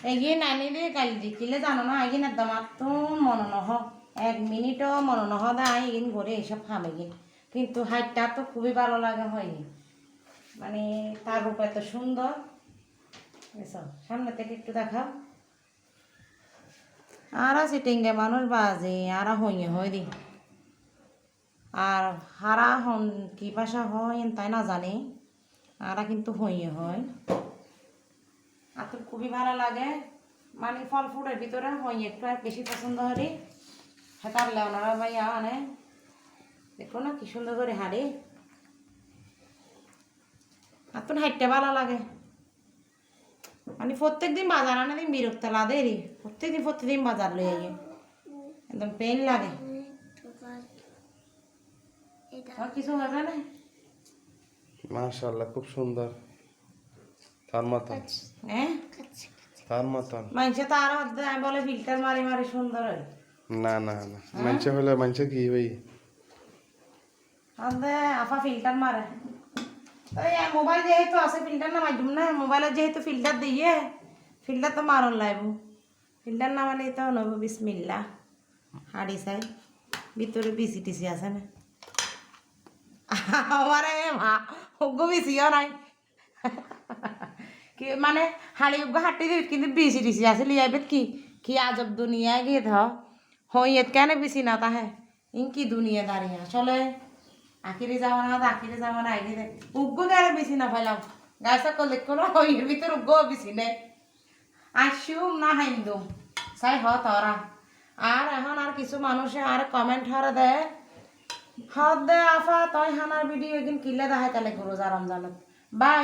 এগিয়ে নানি দিয়ে কাল দিকিলে জানো না আইগিন একদম তো মনে নহ 1 মিনিটও মনে নহ দা আইগিন ঘরে এইসব খামেগিন কিন্তু হাইটটা তো খুবই ভালো লাগে হয়নি মানে তার রূপ এত সুন্দর এসব সামনে থেকে একটু দেখাও আর আছে টেঙ্গে মানুষ বাজে আর হইয়ে হয় দি আর হারা হন কি ভাষা হয় তাই না জানি আর কিন্তু হইয়ে হয় আর তো খুবই ভালো লাগে মানে ফল ফুলের ভিতরে হইয়ে একটু আর বেশি পছন্দ হরি হেতারলে ওনারা ভাইয়া মানে দেখো না কি সুন্দর করে হাঁড়ি আর তো হাইটটা ভালো লাগে মানে প্রত্যেকদিন বাজার আনে দিন বিরক্ত লাগে রে প্রত্যেকদিন বাজার লই আইয়ে একদম পেন লাগে আর কিছু হবে না মাশাআল্লাহ খুব সুন্দর তার মতন হ্যাঁ তার মতন মানুষে তো আরো বলে ফিল্টার মারি মারি সুন্দর হয় না না না মানুষ হলে মানুষ কি ভাই আদে আফা ফিল্টার মারে এই মোবাইল যেহেতু আছে ফিল্টার না মাধ্যম না মোবাইলে যেহেতু ফিল্টার দিয়ে ফিল্টার তো মারন লাগব ফিল্টার না মানে তো নব বিসমিল্লাহ হাড়ি চাই ভিতরে বিসি টিসি আছে না আমার মা ওগো বিসিও নাই কি মানে হাড়ি ওগো হাঁটি দিবি কিন্তু বিসি টিসি আছে লিয়াবে কি আজব দুনিয়া গিয়ে ধ হইয়েত কেন বিসি না তাহে ইন কি দুনিয়া দাঁড়িয়ে আসলে আখিরে যাওয়া না আগে দে উগ্গো গেলে বেশি না পাইলাম গাছটা করলে কোনো হইয়ের ভিতর উগ্গো বেশি নেই আসুম না হাইন্দুম চাই হ তোরা আর এখন আর কিছু মানুষে আর কমেন্ট হরে দেয় হদ দে আফা তই হানার ভিডিও এগিন কিলে দেখাই তাহলে গরু যা রমজানত বাই